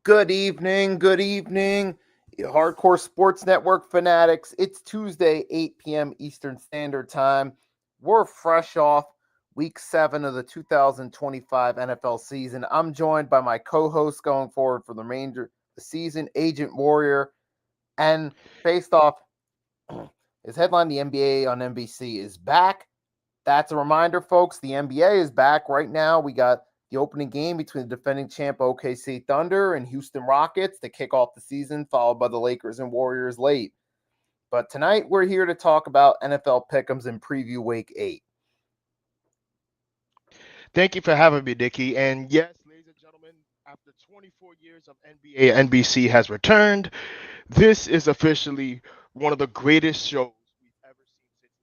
Good evening, you Hardcore Sports Network fanatics. It's Tuesday, 8 p.m. Eastern Standard Time. We're fresh off week 7 of the 2025 NFL season. I'm joined by my co-host going forward for the remainder of the season, Agent Warrior. And based off his headline, the NBA on NBC is back. That's a reminder, folks. The NBA is back right now. We got the opening game between the defending champ OKC Thunder and Houston Rockets to kick off the season, followed by the Lakers and Warriors late. But tonight we're here to talk about NFL pick'ems and preview Week 8. Thank you for having me, Nikki. And yes, ladies and gentlemen, after 24 years of NBA, NBC has returned. This is officially one of the greatest shows we've ever seen since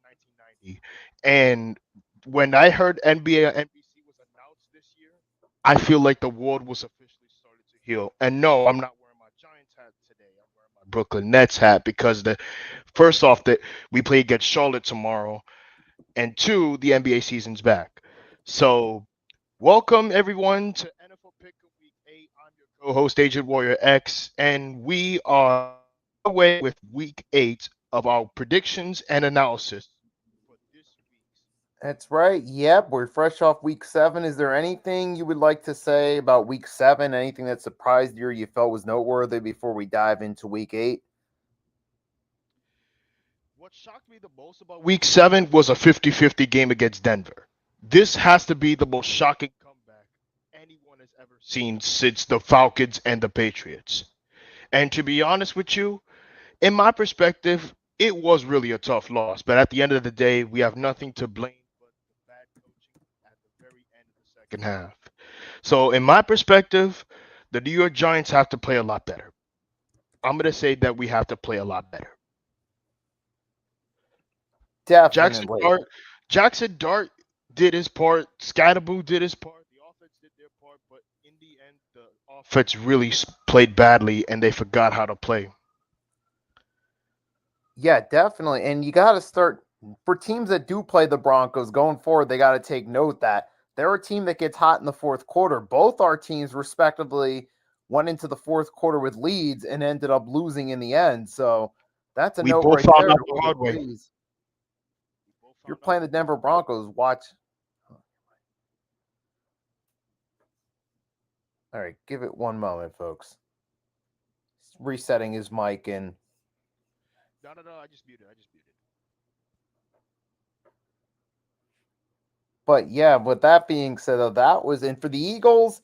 1990. And when I heard NBA or NBC was announced this year, I feel like the world was officially started to heal. And no, I'm not wearing my Giants hat today. I'm wearing my Brooklyn Nets hat because the first off that we play against Charlotte tomorrow, and two, the NBA season's back. So welcome everyone to NFL Pick'em Week 8. I'm your co-host Agent Warrior X, and we are away with Week 8 of our predictions and analysis for this week's. That's right. Yep, we're fresh off Week 7. Is there anything you would like to say about Week 7? Anything that surprised you or you felt was noteworthy before we dive into Week 8? What shocked me the most about Week 7 was a 50-50 game against Denver. This has to be the most shocking comeback anyone has ever seen since the Falcons and the Patriots. And to be honest with you, in my perspective, it was really a tough loss. But at the end of the day, we have nothing to blame but the bad coaching at the very end of the second half. So, in my perspective, the New York Giants have to play a lot better. I'm going to say that we have to play a lot better. Jackson Definitely. Dart, Jackson Dart did his part. Scatterboo did his part. The offense did their part, but in the end, the offense really played badly, and they forgot how to play. Yeah, definitely. And you got to start for teams that do play the Broncos going forward, they got to take note that they're a team that gets hot in the fourth quarter. Both our teams, respectively, went into the fourth quarter with leads and ended up losing in the end. So that's a We note both right found there out to the really hard way. please. We both If you're found out playing the the hard Denver way. Broncos, watch. All right, give it one moment, folks. Resetting his mic and No, no, no. I just muted. I just muted. but yeah, with that being said, though, that was in for the Eagles.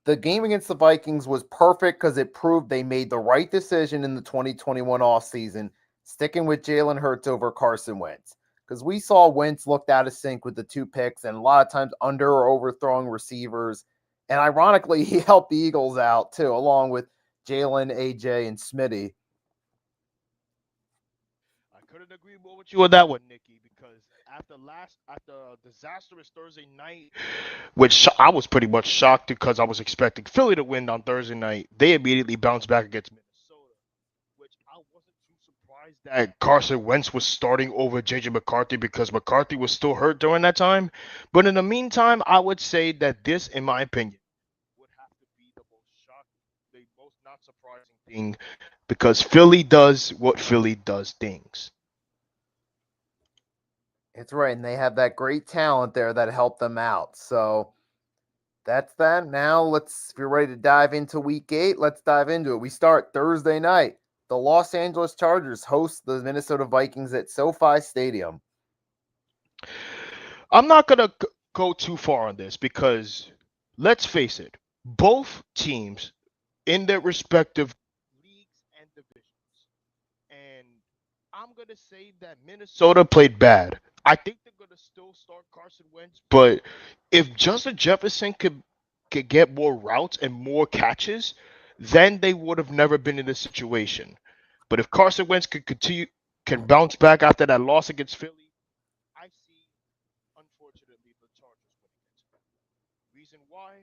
The game against the Vikings was perfect because it proved they made the right decision in the 2021 offseason, sticking with Jalen Hurts over Carson Wentz. Because we saw Wentz looked out of sync with the two picks and a lot of times under or overthrowing receivers. And ironically, he helped the Eagles out too, along with Jalen, AJ, and Smitty. I couldn't agree more with you on that one, Nikki, because after disastrous Thursday night, which I was pretty much shocked because I was expecting Philly to win on Thursday night, they immediately bounced back against Minnesota, which I wasn't too surprised that Carson Wentz was starting over JJ McCarthy because McCarthy was still hurt during that time. But in the meantime, I would say that this, in my opinion, would have to be the most shocking, the most not surprising thing because Philly does what Philly does things. It's right. And they have that great talent there that helped them out. So that's that. Now if you're ready to dive into week 8, let's dive into it. We start Thursday night. The Los Angeles Chargers host the Minnesota Vikings at SoFi Stadium. I'm not gonna go too far on this because let's face it, both teams in their respective leagues and divisions, and I'm gonna say that Minnesota played bad. I think they're gonna still start Carson Wentz, but if Justin Jefferson could get more routes and more catches, then they would have never been in this situation. But if Carson Wentz can bounce back after that loss against Philly, I see, unfortunately, the Chargers winning it. Reason why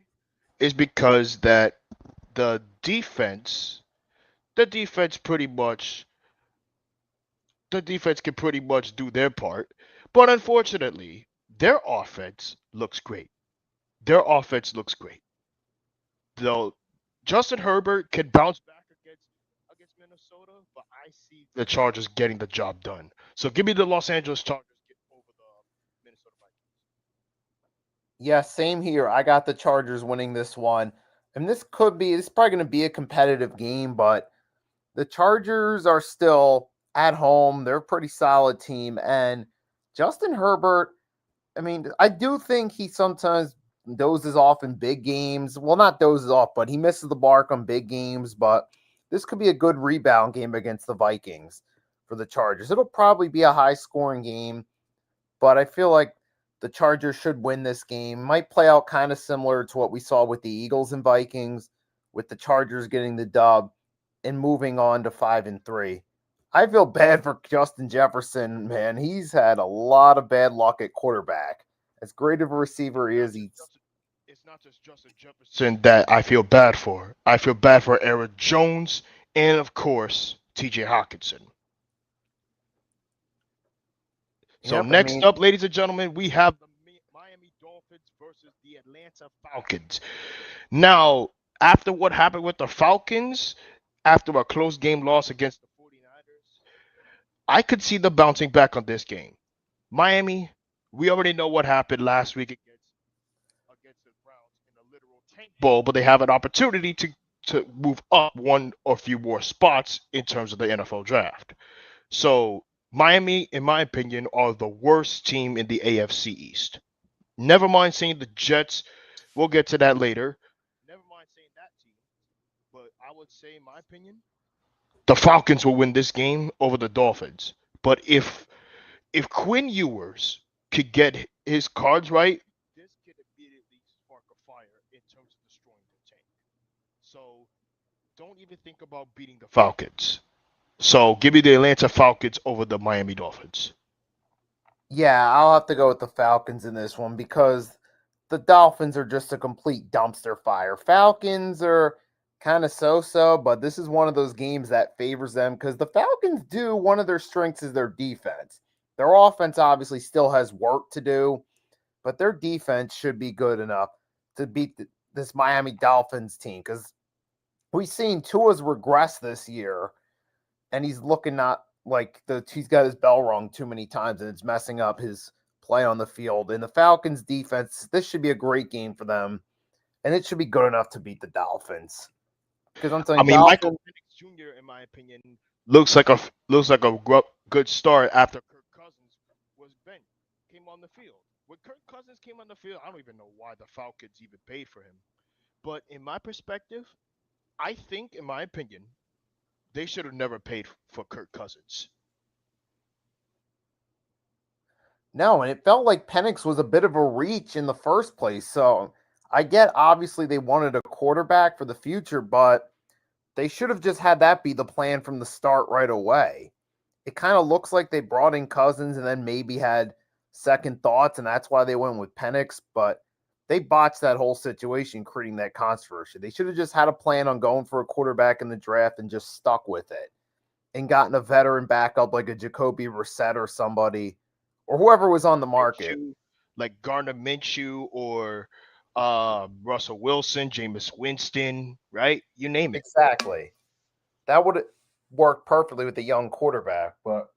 is because that the defense, the defense pretty much, the defense can pretty much do their part, but unfortunately, their offense looks great. Their offense looks great. Though Justin Herbert can bounce back against Minnesota, but I see the Chargers getting the job done. So give me the Los Angeles Chargers over the Minnesota Vikings. Yeah, same here. I got the Chargers winning this one. And this is probably going to be a competitive game, but the Chargers are still at home. They're a pretty solid team. And Justin Herbert, I mean, I do think he sometimes dozes off in big games. Well, not dozes off, but he misses the mark on big games. But this could be a good rebound game against the Vikings for the Chargers. It'll probably be a high scoring game, but I feel like the Chargers should win this game. Might play out kind of similar to what we saw with the Eagles and Vikings, with the Chargers getting the dub and moving on to 5-3. I feel bad for Justin Jefferson, man. He's had a lot of bad luck at quarterback. As great of a receiver he is, it's not just Justin Jefferson that I feel bad for. I feel bad for Aaron Jones and, of course, T.J. Hawkinson. So next up, ladies and gentlemen, we have the Miami Dolphins versus the Atlanta Falcons. Now, after what happened with the Falcons, after a close game loss against the 49ers, I could see them bouncing back on this game. Miami, we already know what happened last week against the Browns in a literal tank bowl, but they have an opportunity to move up one or few more spots in terms of the NFL draft. So Miami, in my opinion, are the worst team in the AFC East. Never mind saying the Jets. We'll get to that later. Never mind saying that team. But I would say, in my opinion, the Falcons will win this game over the Dolphins. But if Quinn Ewers could get his cards right, this could immediately spark a fire in terms of destroying the tank. So don't even think about beating the Falcons. So give me the Atlanta Falcons over the Miami Dolphins. Yeah, I'll have to go with the Falcons in this one because the Dolphins are just a complete dumpster fire. Falcons are kind of so-so, but this is one of those games that favors them because the Falcons one of their strengths is their defense. Their offense obviously still has work to do, but their defense should be good enough to beat this Miami Dolphins team because we've seen Tua's regress this year, and he's looking not like he's got his bell rung too many times, and it's messing up his play on the field. And the Falcons defense, this should be a great game for them, and it should be good enough to beat the Dolphins. Because I'm telling you, Michael Penix Jr., in my opinion, looks like a good start after Kirk Cousins came on the field. When Kirk Cousins came on the field, I don't even know why the Falcons even paid for him. But in my perspective, I think, in my opinion, they should have never paid for Kirk Cousins. No, and it felt like Penix was a bit of a reach in the first place. So I get, obviously, they wanted a quarterback for the future, but they should have just had that be the plan from the start right away. It kind of looks like they brought in Cousins and then maybe had second thoughts, and that's why they went with Penix, but they botched that whole situation, creating that controversy. They should have just had a plan on going for a quarterback in the draft and just stuck with it and gotten a veteran backup like a Jacoby Brissett or somebody or whoever was on the market. Like Gardner Minshew or Russell Wilson, Jameis Winston, right? You name it. Exactly. That would work perfectly with a young quarterback, but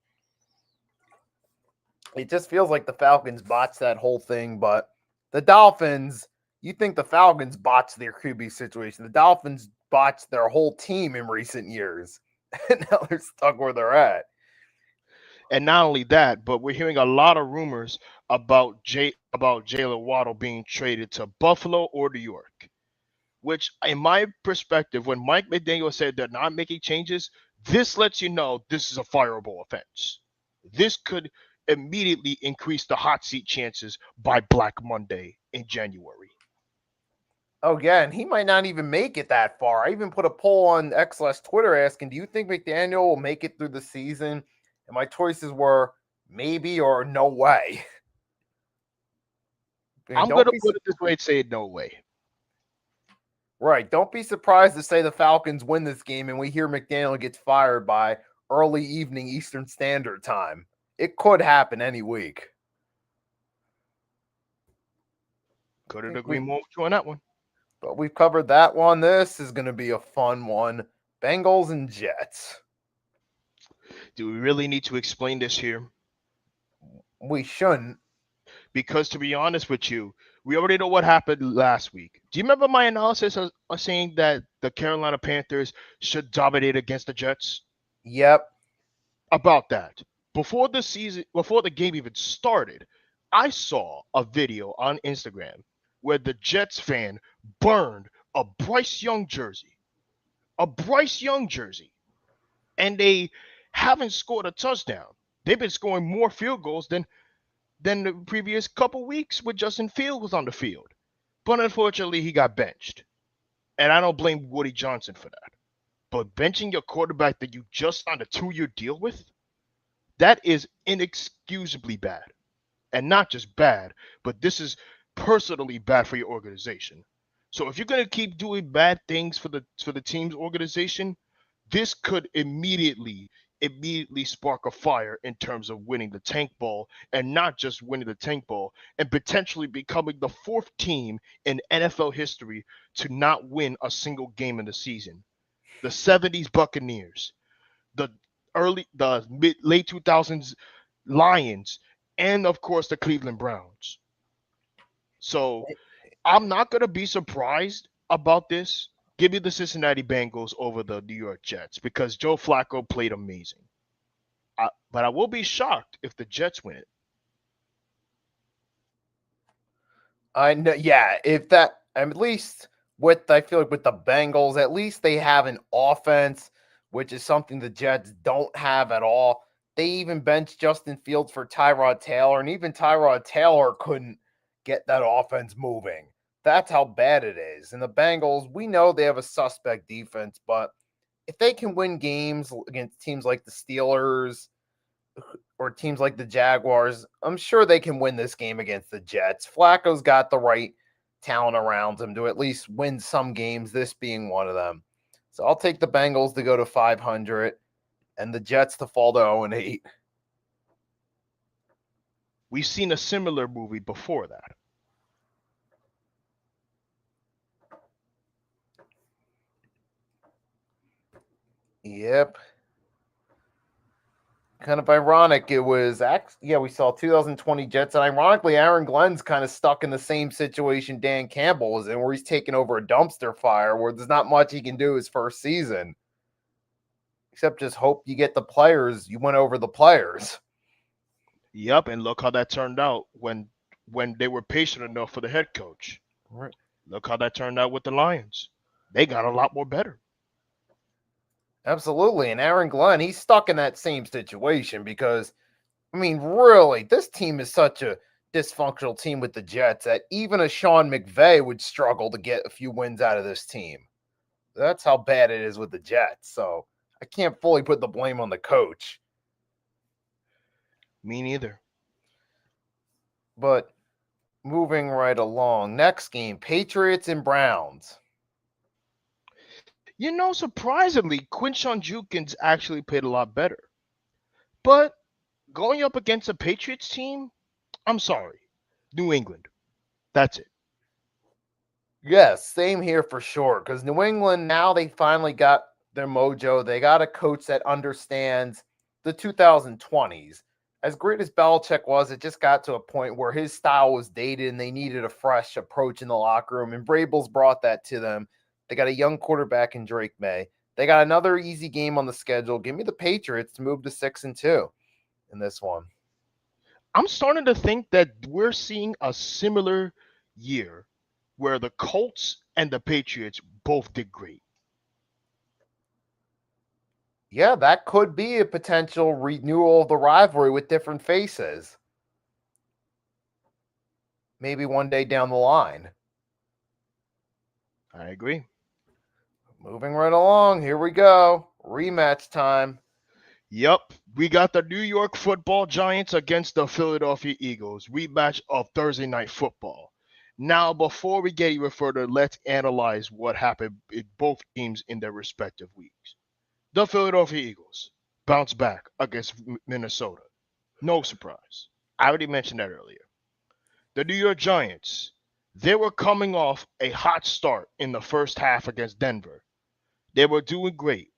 it just feels like the Falcons botched that whole thing. But the Dolphins, you think the Falcons botched their QB situation. The Dolphins botched their whole team in recent years. And now they're stuck where they're at. And not only that, but we're hearing a lot of rumors about Jaylen Waddle being traded to Buffalo or New York. Which, in my perspective, when Mike McDaniel said they're not making changes, this lets you know this is a fireable offense. This could immediately increase the hot seat chances by Black Monday in January. Oh, yeah, and he might not even make it that far. I even put a poll on X Twitter asking, do you think McDaniel will make it through the season? And my choices were maybe or no way. I'm going to put it this way and say no way. Right. Don't be surprised to say the Falcons win this game and we hear McDaniel gets fired by early evening Eastern Standard Time. It could happen any week. Couldn't agree more with you on that one. But we've covered that one. This is going to be a fun one. Bengals and Jets. Do we really need to explain this here? We shouldn't. Because to be honest with you, we already know what happened last week. Do you remember my analysis of saying that the Carolina Panthers should dominate against the Jets? Yep. About that. Before the game even started, I saw a video on Instagram where the Jets fan burned a Bryce Young jersey. A Bryce Young jersey. And they haven't scored a touchdown. They've been scoring more field goals than the previous couple weeks with Justin Fields on the field. But unfortunately, he got benched. And I don't blame Woody Johnson for that. But benching your quarterback that you just signed a 2-year deal with, that is inexcusably bad. And not just bad, but this is personally bad for your organization. So if you're going to keep doing bad things for the team's organization, this could immediately spark a fire in terms of winning the tank ball, and not just winning the tank ball, and potentially becoming the fourth team in NFL history to not win a single game in the season. The 70s Buccaneers, the late 2000s Lions, and of course the Cleveland Browns. So I'm not going to be surprised about this. Give me the Cincinnati Bengals over the New York Jets because Joe Flacco played amazing. But I will be shocked if the Jets win it. I know. Yeah, if that, at least I feel like with the Bengals, at least they have an offense, which is something the Jets don't have at all. They even benched Justin Fields for Tyrod Taylor, and even Tyrod Taylor couldn't get that offense moving. That's how bad it is. And the Bengals, we know they have a suspect defense, but if they can win games against teams like the Steelers or teams like the Jaguars, I'm sure they can win this game against the Jets. Flacco's got the right talent around him to at least win some games, this being one of them. So I'll take the Bengals to go to 500 and the Jets to fall to 0-8. We've seen a similar movie before that. Yep. Kind of ironic. It was we saw 2020 Jets, and ironically, Aaron Glenn's kind of stuck in the same situation Dan Campbell was in, where he's taking over a dumpster fire where there's not much he can do his first season. Except just hope you get the players. You went over the players. Yep, and look how that turned out when they were patient enough for the head coach. Right. Look how that turned out with the Lions. They got a lot more better. Absolutely. And Aaron Glenn, he's stuck in that same situation because, I mean, really, this team is such a dysfunctional team with the Jets that even a Sean McVay would struggle to get a few wins out of this team. That's how bad it is with the Jets. So I can't fully put the blame on the coach. Me neither. But moving right along, next game, Patriots and Browns. You know, surprisingly, Quinshon Judkins actually played a lot better. But going up against a Patriots team, I'm sorry. New England. That's it. Yes, same here for sure. Because New England, now they finally got their mojo. They got a coach that understands the 2020s. As great as Belichick was, it just got to a point where his style was dated and they needed a fresh approach in the locker room. And Vrabel's brought that to them. They got a young quarterback in Drake May. They got another easy game on the schedule. Give me the Patriots to move to 6-2 in this one. I'm starting to think that we're seeing a similar year where the Colts and the Patriots both did great. Yeah, that could be a potential renewal of the rivalry with different faces. Maybe one day down the line. I agree. Moving right along, here we go. Rematch time. Yep, we got the New York Football Giants against the Philadelphia Eagles. Rematch of Thursday Night Football. Now, before we get even further, let's analyze what happened in both teams in their respective weeks. The Philadelphia Eagles bounce back against Minnesota. No surprise. I already mentioned that earlier. The New York Giants, They were coming off a hot start in the first half against Denver. They were doing great.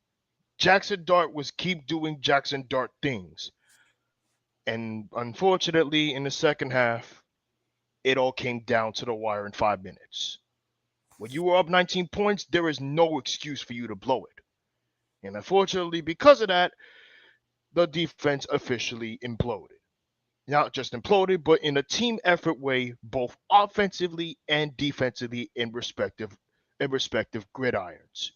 Jackson Dart was keep doing Jackson Dart things. And unfortunately, in the second half, it all came down to the wire in 5 minutes. When you were up 19 points, there is no excuse for you to blow it. And unfortunately, because of that, the defense officially imploded. Not just imploded, but in a team effort way, both offensively and defensively in respective gridirons.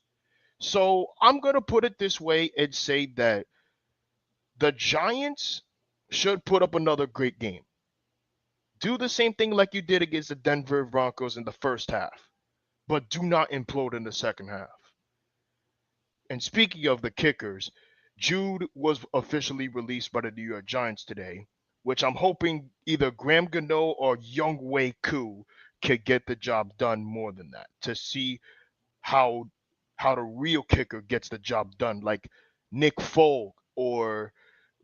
So I'm gonna put it this way and say that the Giants should put up another great game. Do the same thing like you did against the Denver Broncos in the first half, but do not implode in the second half. And speaking of the kickers, Jude was officially released by the New York Giants today, which I'm hoping either Graham Gano or Young Wei Koo could get the job done more than that to see how how the real kicker gets the job done, like Nick Folk or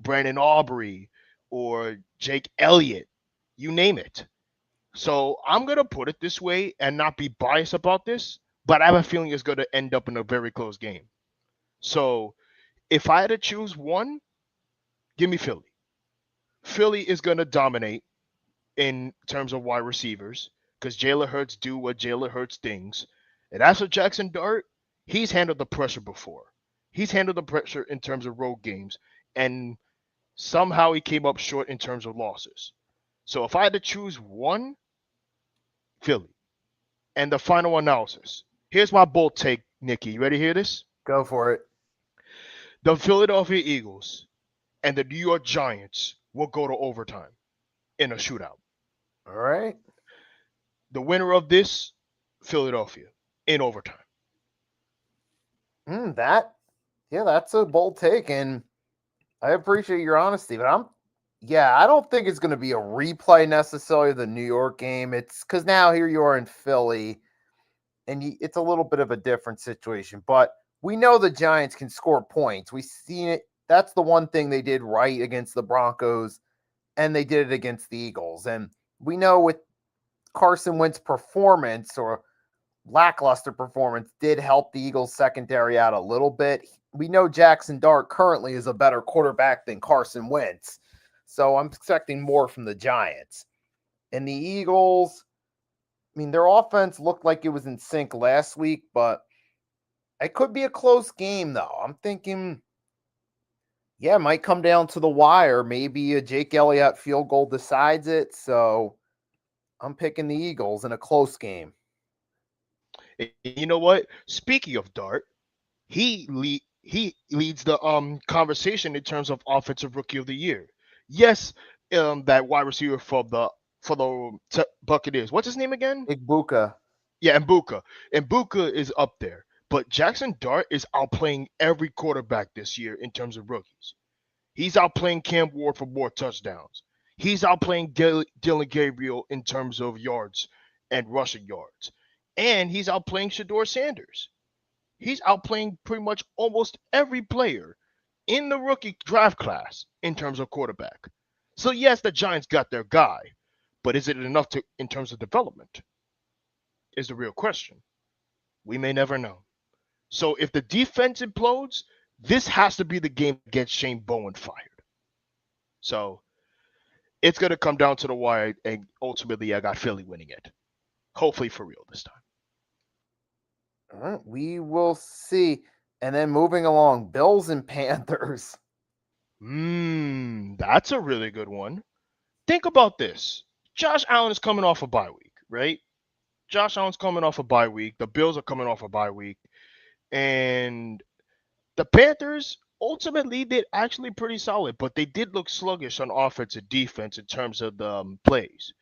Brandon Aubrey or Jake Elliott, you name it. So I'm gonna put it this way and not be biased about this, but I have a feeling it's gonna end up in a very close game. So if I had to choose one, give me Philly. Philly is gonna dominate in terms of wide receivers because Jalen Hurts do what Jalen Hurts things. And as for Jackson Dart, he's handled the pressure before. He's handled the pressure in terms of road games, and somehow he came up short in terms of losses. So if I had to choose one, Philly. And the final analysis. Here's my bold take, Nikki. You ready to hear this? Go for it. The Philadelphia Eagles and the New York Giants will go to overtime in a shootout. All right. The winner of this, Philadelphia, in overtime. That's a bold take, and I appreciate your honesty, but I don't think it's going to be a replay necessarily of the New York game. It's because now here you are in Philly, and it's a little bit of a different situation. But we know the Giants can score points. We've seen it. That's the one thing they did right against the Broncos, and they did it against the Eagles. And we know with Carson Wentz's performance or lackluster performance did help the Eagles secondary out a little bit. We know Jackson Dart currently is a better quarterback than Carson Wentz. So I'm expecting more from the Giants. And the Eagles, their offense looked like it was in sync last week, but it could be a close game, though. I'm thinking, it might come down to the wire. Maybe a Jake Elliott field goal decides it. So I'm picking the Eagles in a close game. You know what? Speaking of Dart, he leads the conversation in terms of offensive rookie of the year. Yes, that wide receiver for the Buccaneers. What's his name again? Igbuka. Yeah, Mbuka. Mbuka is up there, but Jackson Dart is outplaying every quarterback this year in terms of rookies. He's outplaying Cam Ward for more touchdowns. He's outplaying Dylan Gabriel in terms of yards and rushing yards. And he's outplaying Shador Sanders. He's outplaying pretty much almost every player in the rookie draft class in terms of quarterback. So yes, the Giants got their guy, but is it enough to in terms of development? Is the real question. We may never know. So if the defense implodes, this has to be the game that gets Shane Bowen fired. So it's going to come down to the wire, and ultimately, I got Philly winning it. Hopefully, for real this time. All right, we will see. And then moving along, Bills and Panthers. That's a really good one. Think about this. Josh Allen is coming off a bye week, right? Josh Allen's coming off a bye week. The Bills are coming off a bye week. And the Panthers ultimately did actually pretty solid, but they did look sluggish on offense and defense in terms of the plays.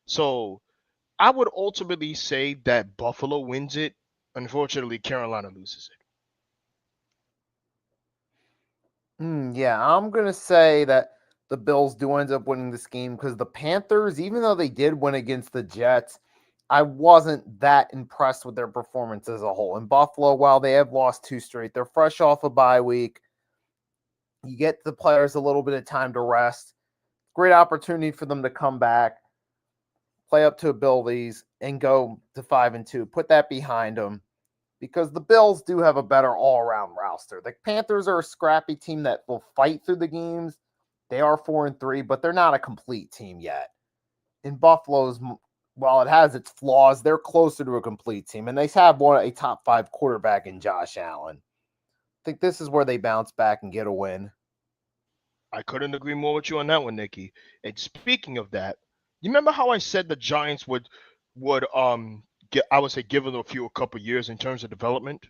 So I would ultimately say that Buffalo wins it. Unfortunately, Carolina loses it. I'm going to say that the Bills do end up winning this game because the Panthers, even though they did win against the Jets, I wasn't that impressed with their performance as a whole. In Buffalo, while they have lost 2 straight, they're fresh off a bye week. You get the players a little bit of time to rest. Great opportunity for them to come back. play up to abilities, and go to 5-2. Put that behind them because the Bills do have a better all-around roster. The Panthers are a scrappy team that will fight through the games. They are 4-3, but they're not a complete team yet. In Buffalo's, while it has its flaws, they're closer to a complete team, and they have a top 5 quarterback in Josh Allen. I think this is where they bounce back and get a win. I couldn't agree more with you on that one, Nikki. And speaking of that, you remember how I said the Giants would get, I would say, give them a couple years in terms of development?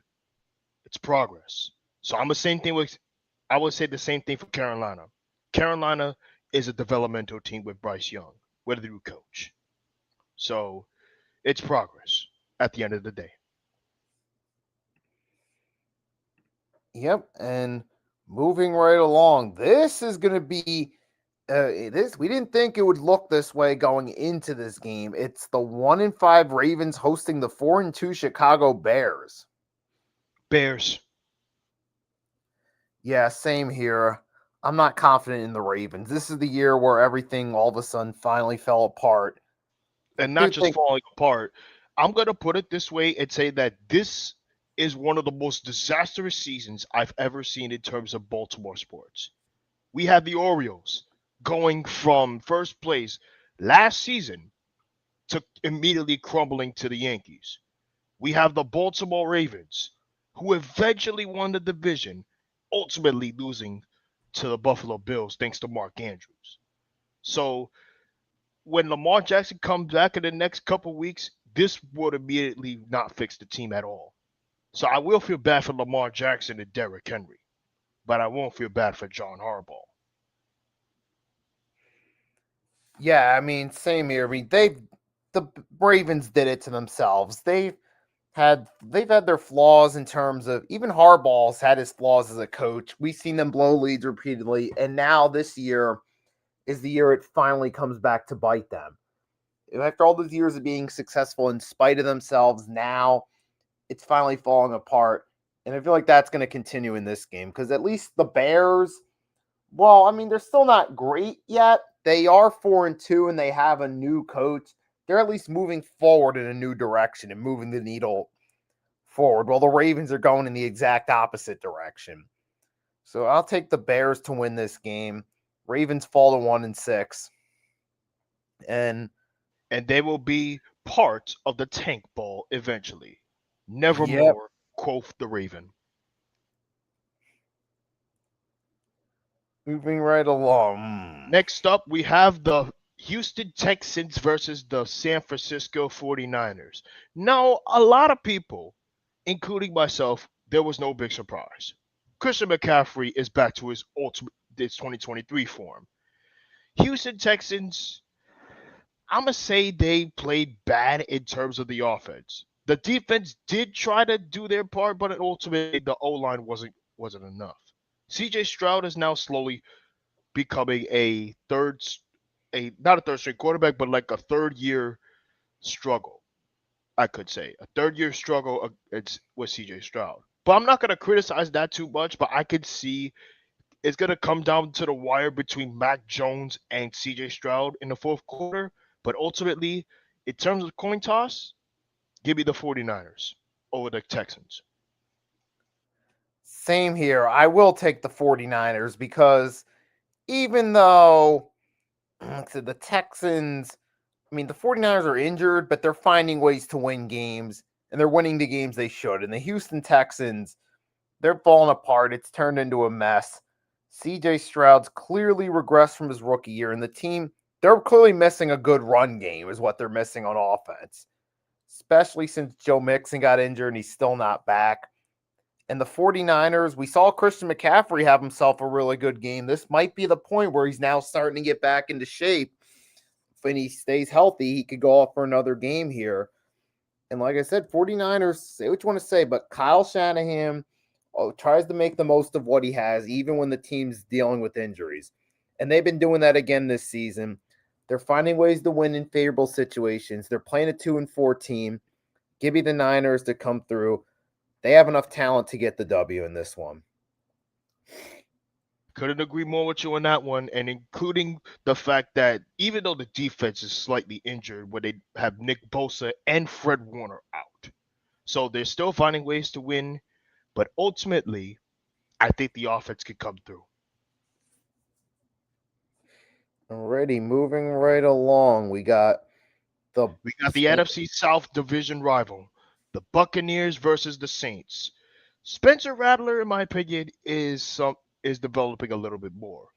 It's progress. So I would say the same thing for Carolina. Carolina is a developmental team with Bryce Young, with a new coach. So it's progress at the end of the day. Yep, and moving right along, this is going to be this. We didn't think it would look this way going into this game. It's the 1-5 Ravens hosting the 4-2 Chicago Bears. Bears. Yeah, same here. I'm not confident in the Ravens. This is the year where everything all of a sudden finally fell apart. And not just falling apart. I'm going to put it this way and say that this is one of the most disastrous seasons I've ever seen in terms of Baltimore sports. We have the Orioles going from first place last season to immediately crumbling to the Yankees. We have the Baltimore Ravens, who eventually won the division, ultimately losing to the Buffalo Bills thanks to Mark Andrews. So when Lamar Jackson comes back in the next couple weeks, this would immediately not fix the team at all. So I will feel bad for Lamar Jackson and Derrick Henry, but I won't feel bad for John Harbaugh. Yeah, I mean, same here. I mean, the Ravens did it to themselves. They've had their flaws in terms of, even Harbaugh's had his flaws as a coach. We've seen them blow leads repeatedly, and now this year is the year it finally comes back to bite them. After all those years of being successful in spite of themselves, now it's finally falling apart. And I feel like that's going to continue in this game because at least the Bears, well, I mean, they're still not great yet. They are 4-2 and they have a new coach. They're at least moving forward in a new direction and moving the needle forward, while the Ravens are going in the exact opposite direction. So I'll take the Bears to win this game. Ravens fall to 1-6. And they will be part of the tank ball eventually. Nevermore, quoth the Raven. Moving right along. Next up, we have the Houston Texans versus the San Francisco 49ers. Now, a lot of people, including myself, there was no big surprise. Christian McCaffrey is back to his 2023 form. Houston Texans, I'm going to say they played bad in terms of the offense. The defense did try to do their part, but ultimately the O-line wasn't enough. CJ Stroud is now slowly becoming not a third string quarterback, but like a third year struggle, I could say. A third year struggle with CJ Stroud. But I'm not going to criticize that too much, but I could see it's going to come down to the wire between Mac Jones and CJ Stroud in the fourth quarter. But ultimately, in terms of coin toss, give me the 49ers over the Texans. Same here. I will take the 49ers because even though the Texans, I mean, the 49ers are injured, but they're finding ways to win games, and they're winning the games they should. And the Houston Texans, they're falling apart. It's turned into a mess. CJ Stroud's clearly regressed from his rookie year, and the team, they're clearly missing a good run game is what they're missing on offense, especially since Joe Mixon got injured and he's still not back. And the 49ers, we saw Christian McCaffrey have himself a really good game. This might be the point where he's now starting to get back into shape. When he stays healthy, he could go off for another game here. And like I said, 49ers, say what you want to say, but Kyle Shanahan tries to make the most of what he has, even when the team's dealing with injuries. And they've been doing that again this season. They're finding ways to win in favorable situations. They're playing a 2-4 team. Give me the Niners to come through. They have enough talent to get the W in this one. Couldn't agree more with you on that one, and including the fact that even though the defense is slightly injured, where they have Nick Bosa and Fred Warner out, so they're still finding ways to win. But ultimately, I think the offense could come through. Alrighty, moving right along. We got the We got the NFC South division rival, the Buccaneers versus the Saints. Spencer Rattler, in my opinion, is developing a little bit more.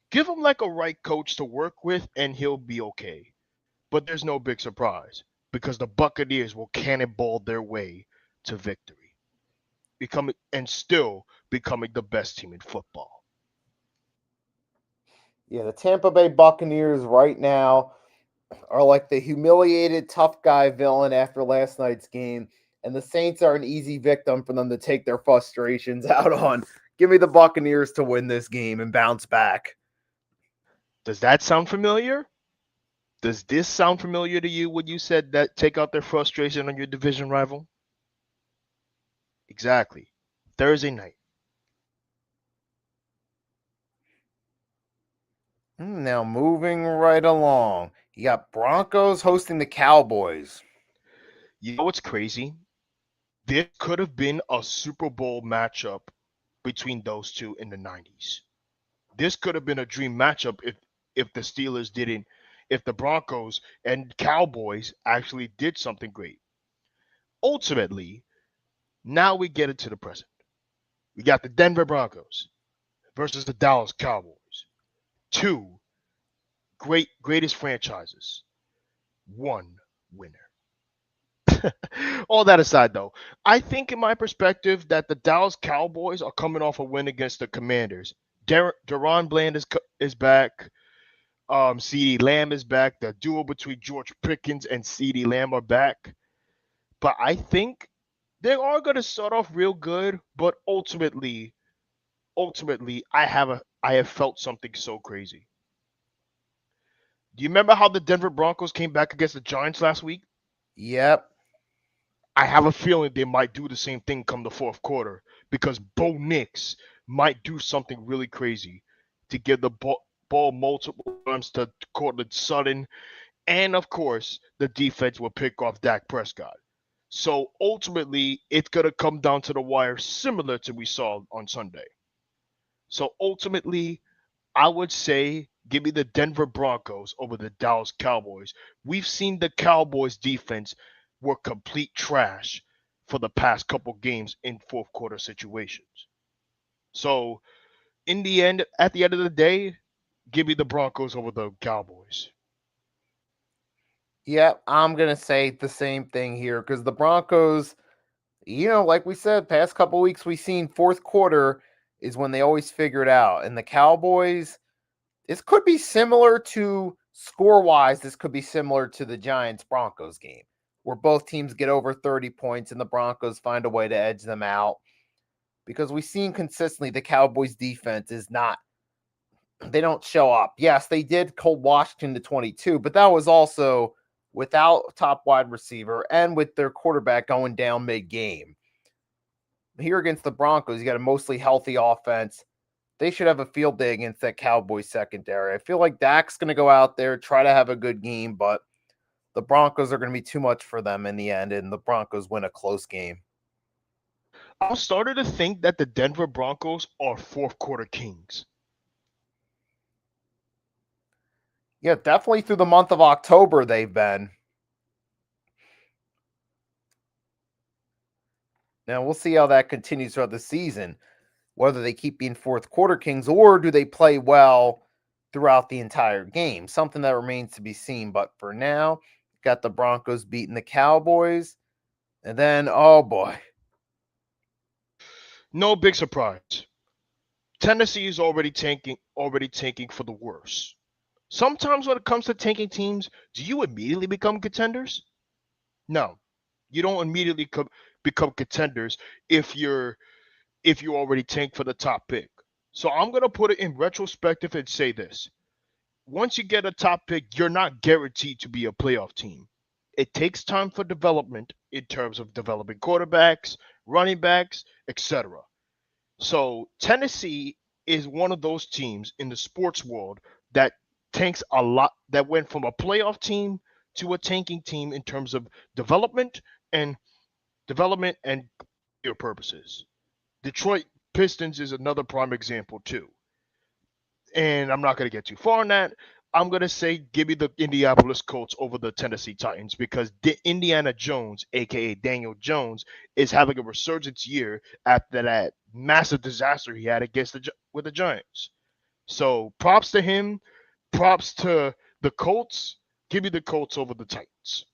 Give him like a right coach to work with, and he'll be okay. But there's no big surprise because the Buccaneers will cannonball their way to victory, becoming and still becoming the best team in football. Yeah, the Tampa Bay Buccaneers right now are like the humiliated tough guy villain after last night's game, and the Saints are an easy victim for them to take their frustrations out on. Give me the Buccaneers to win this game and bounce back. Does that sound familiar? Does this sound familiar to you when you said that take out their frustration on your division rival? Exactly. Thursday night. Now moving right along, you got Broncos hosting the Cowboys. You know what's crazy? This could have been a Super Bowl matchup between those two in the 90s. This could have been a dream matchup if the Steelers didn't, if the Broncos and Cowboys actually did something great. Ultimately, now we get into the present. We got the Denver Broncos versus the Dallas Cowboys. Two greatest franchises. One winner. All that aside, though, I think in my perspective that the Dallas Cowboys are coming off a win against the Commanders. Deron Bland is back. CeeDee Lamb is back. The duo between George Pickens and CeeDee Lamb are back. But I think they are going to start off real good. But ultimately, I have felt something so crazy. Do you remember how the Denver Broncos came back against the Giants last week? Yep. I have a feeling they might do the same thing come the fourth quarter because Bo Nix might do something really crazy to give the ball multiple times to Cortland Sutton. And of course, the defense will pick off Dak Prescott. So ultimately, it's going to come down to the wire, similar to we saw on Sunday. So ultimately, I would say give me the Denver Broncos over the Dallas Cowboys. We've seen the Cowboys defense were complete trash for the past couple games in fourth quarter situations. So in the end, at the end of the day, give me the Broncos over the Cowboys. Yep. I'm going to say the same thing here because the Broncos, like we said, past couple weeks, we've seen fourth quarter is when they always figure it out. And the Cowboys, this could be similar to score wise. This could be similar to the Giants Broncos game where both teams get over 30 points and the Broncos find a way to edge them out because we've seen consistently the Cowboys defense is not, they don't show up. Yes, they did hold Washington to 22, but that was also without top wide receiver and with their quarterback going down mid game. Here against the Broncos, you got a mostly healthy offense. They should have a field day against that Cowboys secondary. I feel like Dak's going to go out there, try to have a good game, but the Broncos are going to be too much for them in the end, and the Broncos win a close game. I'm starting to think that the Denver Broncos are fourth quarter kings. Yeah, definitely through the month of October they've been. Now we'll see how that continues throughout the season, whether they keep being fourth quarter kings or do they play well throughout the entire game. Something that remains to be seen. But for now, got the Broncos beating the Cowboys. And then, oh boy. No big surprise. Tennessee is already tanking for the worst. Sometimes when it comes to tanking teams, do you immediately become contenders? No. You don't immediately become contenders if you already tank for the top pick. So I'm going to put it in retrospective and say this. Once you get a top pick, you're not guaranteed to be a playoff team. It takes time for development in terms of developing quarterbacks, running backs, etc. So Tennessee is one of those teams in the sports world that tanks a lot, that went from a playoff team to a tanking team in terms of development and career purposes. Detroit Pistons is another prime example too. And I'm not going to get too far on that. I'm going to say give me the Indianapolis Colts over the Tennessee Titans because Indiana Jones, aka Daniel Jones, is having a resurgence year after that massive disaster he had against with the Giants. So props to him, props to the Colts. Give me the Colts over the Titans.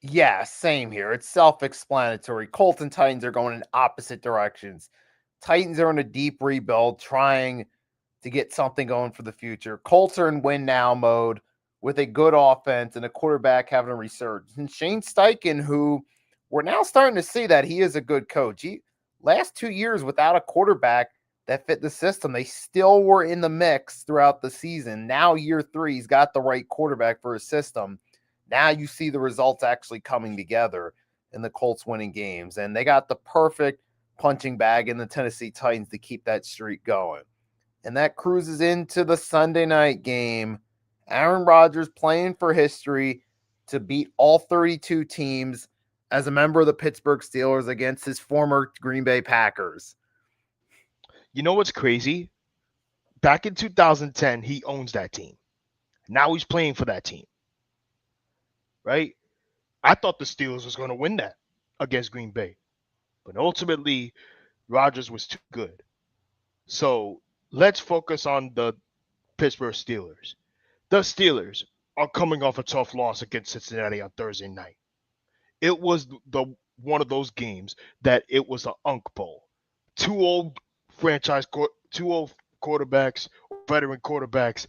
Yeah, same here. It's self-explanatory. Colts and Titans are going in opposite directions. Titans are in a deep rebuild, trying to get something going for the future. Colts are in win now mode with a good offense and a quarterback having a resurgence. And Shane Steichen, who we're now starting to see that he is a good coach. Last 2 years without a quarterback that fit the system, they still were in the mix throughout the season. Now year 3, he's got the right quarterback for his system. Now you see the results actually coming together in the Colts winning games. And they got the perfect punching bag in the Tennessee Titans to keep that streak going. And that cruises into the Sunday night game. Aaron Rodgers playing for history to beat all 32 teams as a member of the Pittsburgh Steelers against his former Green Bay Packers. You know what's crazy? Back in 2010, he owns that team. Now he's playing for that team. Right? I thought the Steelers was going to win that against Green Bay. But ultimately, Rodgers was too good. So let's focus on the Pittsburgh Steelers. The Steelers are coming off a tough loss against Cincinnati on Thursday night. It was the one of those games that it was an Unk Bowl. Two old quarterbacks, veteran quarterbacks,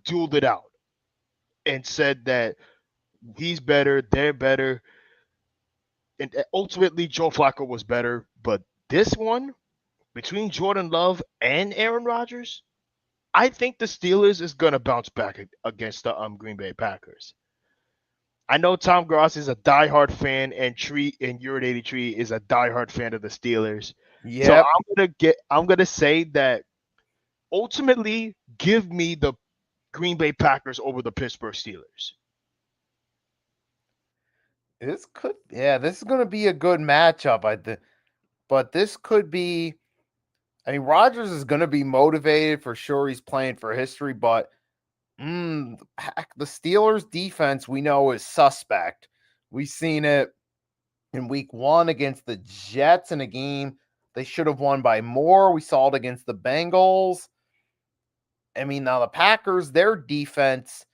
dueled it out and said that he's better, they're better, and ultimately Joe Flacco was better. But this one between Jordan Love and Aaron Rodgers, I think the Steelers is gonna bounce back against the Green Bay Packers. I know Tom Gross is a diehard fan, and Urinating Tree is a diehard fan of the Steelers. So Yep. I'm gonna say that ultimately give me the Green Bay Packers over the Pittsburgh Steelers. This is going to be a good matchup. But this could be. I mean, Rodgers is going to be motivated for sure. He's playing for history, but the Steelers' defense we know is suspect. We've seen it in Week 1 against the Jets in a game they should have won by more. We saw it against the Bengals. I mean, now the Packers, their defense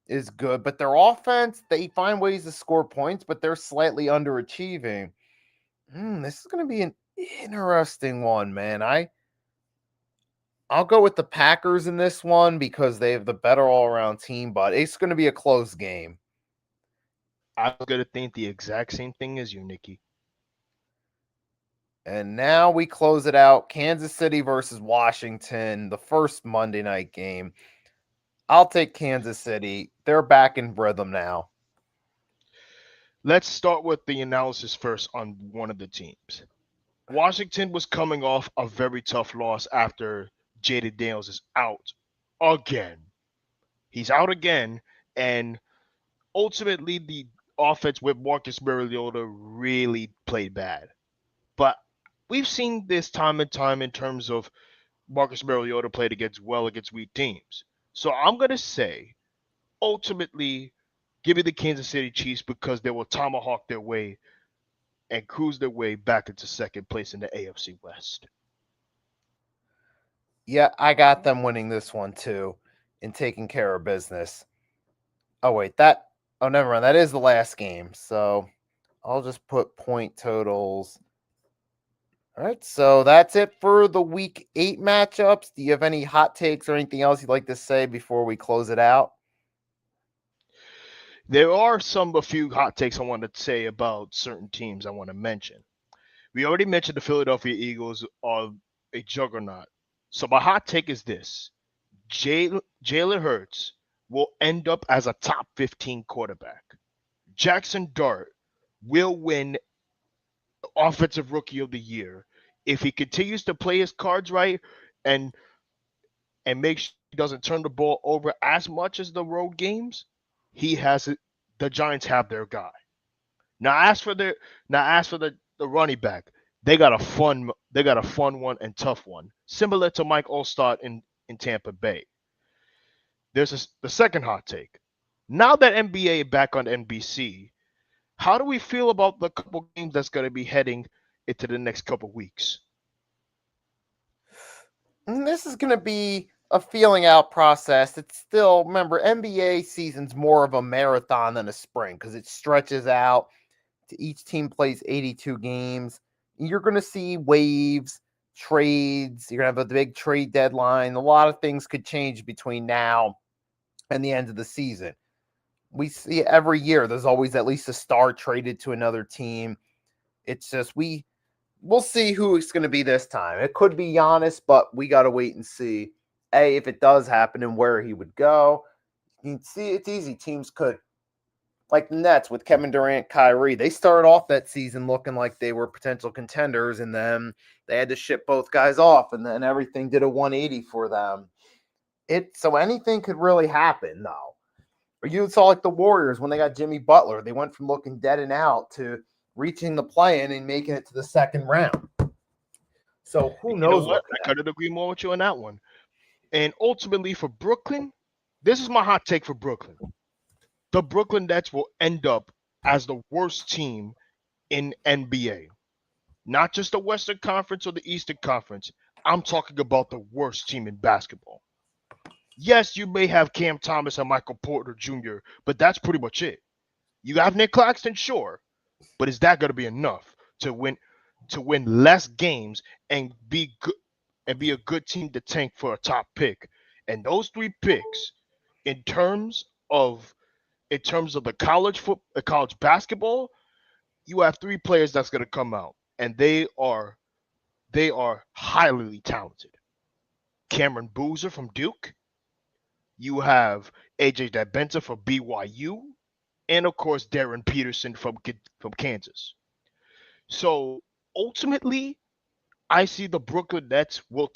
is good, but their offense, they find ways to score points, but they're slightly underachieving. This is going to be an interesting one, man. I'll go with the Packers in this one because they have the better all-around team, but it's going to be a close game. I was gonna think the exact same thing as you, Nikki. And now we close it out. Kansas City versus Washington, the first Monday night game. I'll take Kansas City. They're back in rhythm now. Let's start with the analysis first on one of the teams. Washington was coming off a very tough loss after Jaden Daniels is out again. He's out again, and ultimately the offense with Marcus Mariota really played bad. But we've seen this time and time in terms of Marcus Mariota played against weak teams. So I'm gonna say, ultimately, give me the Kansas City Chiefs because they will tomahawk their way and cruise their way back into second place in the AFC West. Yeah, I got them winning this one too and taking care of business. Oh, wait, never mind. That is the last game. So I'll just put point totals. All right, so that's it for the week 8 matchups. Do you have any hot takes or anything else you'd like to say before we close it out? There are a few hot takes I want to say about certain teams I want to mention. We already mentioned the Philadelphia Eagles are a juggernaut. So my hot take is this: Jalen Hurts will end up as a top 15 quarterback. Jackson Dart will win Offensive Rookie of the Year if he continues to play his cards right and make sure he doesn't turn the ball over as much as the road games, he has it. The Giants have their guy. Now as for the running back, they got a fun one and tough one, similar to Mike Olstad in Tampa Bay. The second hot take. Now that NBA back on NBC, how do we feel about the couple games that's going to be heading into the next couple weeks? This is going to be a feeling out process. It's still, remember, NBA season's more of a marathon than a sprint because it stretches out. Each team plays 82 games. You're going to see waves, trades. You're going to have a big trade deadline. A lot of things could change between now and the end of the season. We see every year there's always at least a star traded to another team. It's just we'll see who it's going to be this time. It could be Giannis, but we got to wait and see, if it does happen and where he would go. You can see it's easy. Teams could, like the Nets with Kevin Durant, Kyrie, they started off that season looking like they were potential contenders, and then they had to ship both guys off, and then everything did a 180 for them. So anything could really happen, though. Or you saw like the Warriors when they got Jimmy Butler. They went from looking dead and out to reaching the play-in and making it to the second round. So who knows what? I couldn't agree more with you on that one. And ultimately for Brooklyn, this is my hot take for Brooklyn. The Brooklyn Nets will end up as the worst team in NBA. Not just the Western Conference or the Eastern Conference. I'm talking about the worst team in basketball. Yes, you may have Cam Thomas and Michael Porter Jr., but that's pretty much it. You have Nick Claxton, sure, but is that going to be enough to win less games and be good and be a good team to tank for a top pick? And those three picks, in terms of the college basketball, you have three players that's going to come out, and they are highly talented. Cameron Boozer from Duke. You have AJ Dabenta from BYU, and of course Darren Peterson from Kansas. So ultimately, I see the Brooklyn Nets will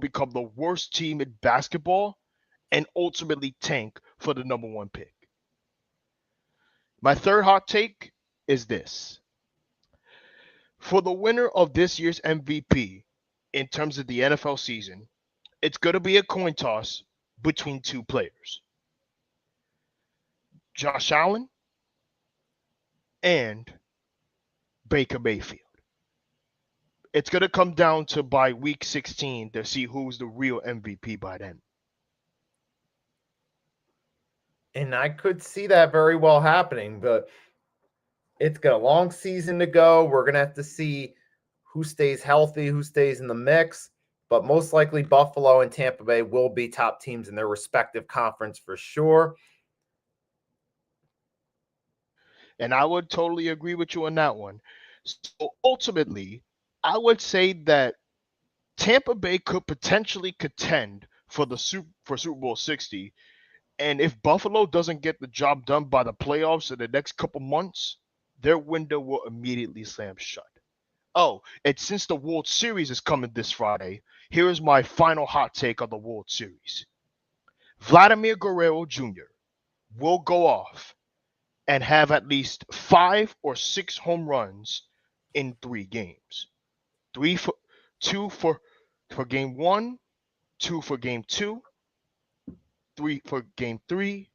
become the worst team in basketball, and ultimately tank for the number one pick. My third hot take is this: for the winner of this year's MVP in terms of the NFL season, it's going to be a coin toss between two players, Josh Allen and Baker Mayfield. It's going to come down to by week 16 to see who's the real MVP by then. And I could see that very well happening, but it's got a long season to go. We're going to have to see who stays healthy, who stays in the mix. But most likely Buffalo and Tampa Bay will be top teams in their respective conference for sure. And I would totally agree with you on that one. So ultimately, I would say that Tampa Bay could potentially contend for Super Bowl 60. And if Buffalo doesn't get the job done by the playoffs in the next couple months, their window will immediately slam shut. Oh, and since the World Series is coming this Friday, here is my final hot take on the World Series. Vladimir Guerrero Jr. will go off and have at least 5 or 6 home runs in 3 games. 2 for game 1, 2 for game 2, 3 for game 3,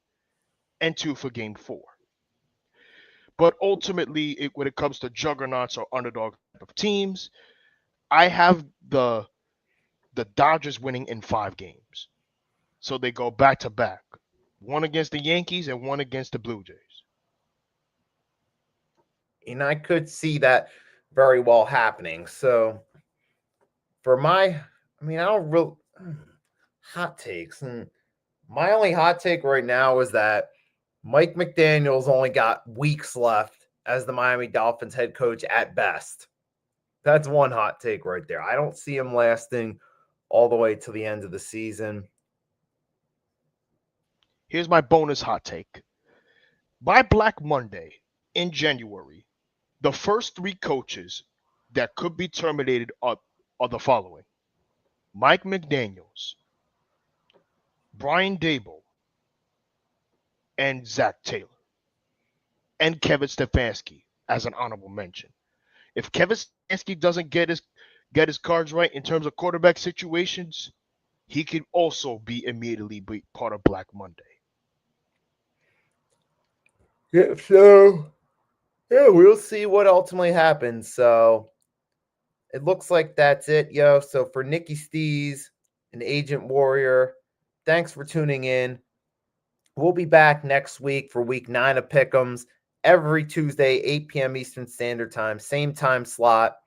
and 2 for game 4. But ultimately, when it comes to juggernauts or underdog type of teams, I have the Dodgers winning in 5 games. So they go back to back. One against the Yankees and one against the Blue Jays. And I could see that very well happening. So for I don't really hot takes. And my only hot take right now is that Mike McDaniel's only got weeks left as the Miami Dolphins head coach at best. That's one hot take right there. I don't see him lasting all the way to the end of the season. Here's my bonus hot take. By Black Monday in January, the first 3 coaches that could be terminated are the following: Mike McDaniels, Brian Dable, and Zach Taylor, and Kevin Stefanski as an honorable mention. If Kevin Stefanski doesn't get his cards right in terms of quarterback situations, he could also be immediately be part of Black Monday. Yeah, so yeah, we'll see what ultimately happens. So it looks like that's it, yo. So for Nikki Stees and Agent Warrior, thanks for tuning in. We'll be back next week for week 9 of Pick'ems every Tuesday, 8 p.m. Eastern Standard Time, same time slot.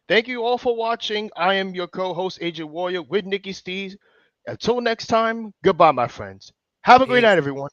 Thank you all for watching. I am your co-host, Agent Warrior, with Nikki Stees. Until next time, goodbye, my friends. Have a great Peace. night, everyone.